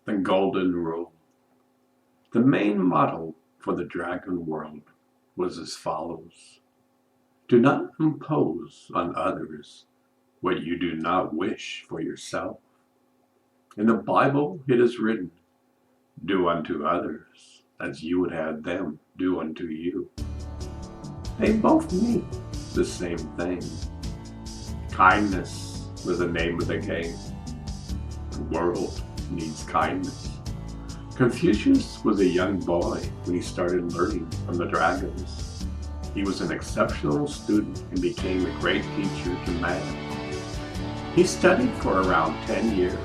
The Golden Rule. The main motto for the dragon world was as follows: do not impose on others what you do not wish for yourself. In the Bible it is written, do unto others as you would have them do unto you. They both mean the same thing. Kindness was the name of the game. The world needs kindness. Confucius was a young boy when he started learning from the dragons. He was an exceptional student and became a great teacher to man. He studied for around 10 years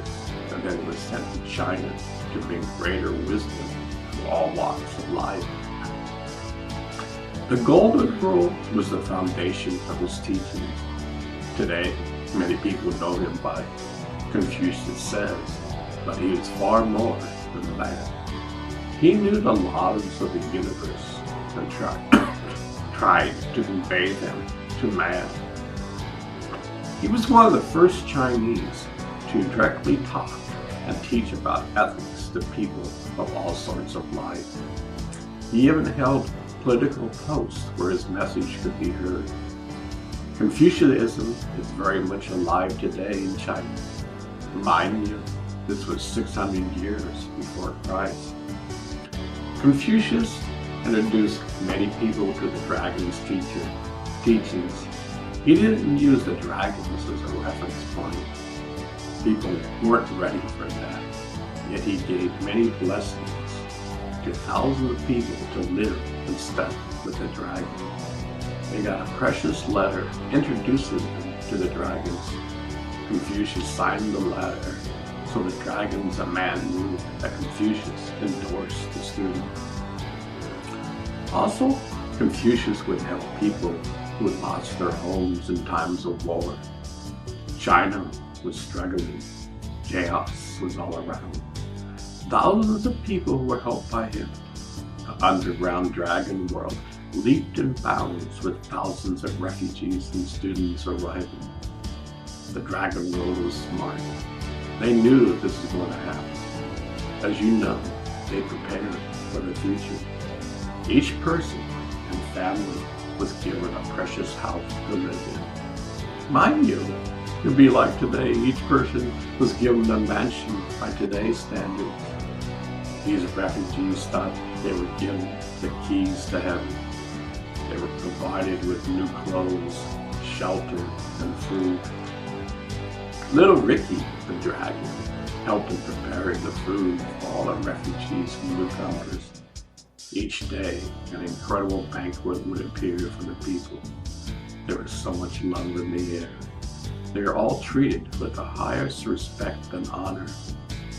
and then was sent to China to bring greater wisdom to all walks of life. The Golden Rule was the foundation of his teachings. Today, many people know him by Confucius says, but he is far more than that. He knew the laws of the universe and tried to convey them to man. He was one of the first Chinese to directly talk and teach about ethics to people of all sorts of life. He even held political posts where his message could be heard. Confucianism is very much alive today in China. Mind you, this was 600 years before Christ. Confucius introduced many people to the dragon's teachings. He didn't use the dragons as a reference point. People weren't ready for that, yet he gave many blessings to thousands of people to live and study with the dragon. They got a precious letter introducing them to the dragons. Confucius signed the letter, so the dragons and man knew that Confucius endorsed the student. Also, Confucius would help people who had lost their homes in times of war. China was struggling. Chaos was all around. Thousands of people were helped by him. The underground dragon world leaped and bounds with thousands of refugees and students arriving. The dragon world was smart. They knew that this was going to happen. As you know, they prepared for the future. Each person and family was given a precious house to live in. Mind you, it would be like today, each person was given a mansion by today's standards. These refugees thought they were given the keys to heaven. They were provided with new clothes, shelter, and food. Little Ricky, the dragon, helped in preparing the food for all the refugees and newcomers. Each day, an incredible banquet would appear for the people. There was so much love in the air. They are all treated with the highest respect and honor.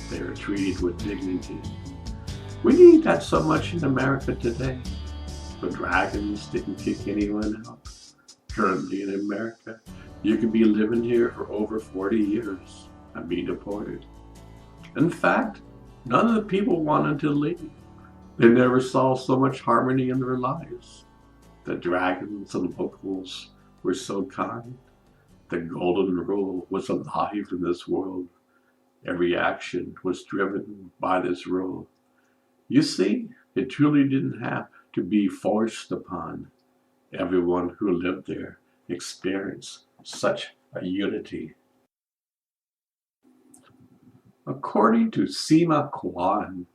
They are treated with dignity. We need that so much in America today. The dragons didn't kick anyone out. Currently in America, you could be living here for over 40 years and be deported. In fact, none of the people wanted to leave. They never saw so much harmony in their lives. The dragons and locals were so kind. The Golden Rule was alive in this world. Every action was driven by this rule. You see, it truly didn't have to be forced upon. Everyone who lived there experienced such a unity. According to Sima Quan,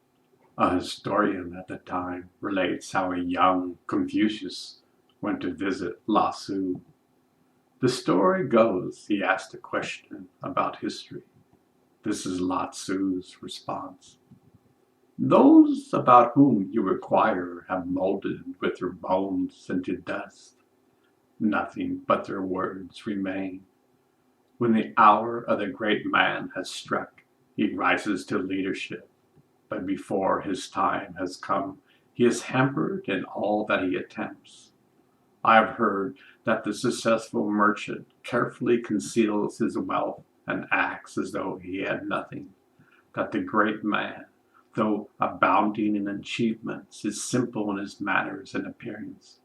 a historian at the time, relates how a young Confucius went to visit Lasu. The story goes he asked a question about history. This is Latsu's response. Those about whom you inquire have molded with their bones into dust. Nothing but their words remain. When the hour of the great man has struck, he rises to leadership. But before his time has come, he is hampered in all that he attempts. I have heard that the successful merchant carefully conceals his wealth and acts as though he had nothing. That the great man, though abounding in achievements, is simple in his manners and appearance.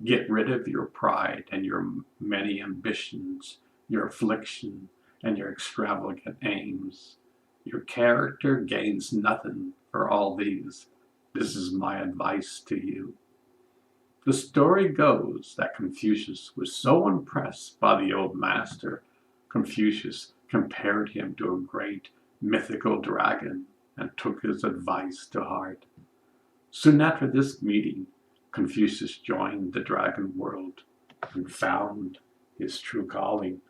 Get rid of your pride and your many ambitions, your affliction and your extravagant aims. Your character gains nothing for all these. This is my advice to you. The story goes that Confucius was so impressed by the old master, Confucius compared him to a great mythical dragon and took his advice to heart. Soon after this meeting, Confucius joined the dragon world and found his true calling.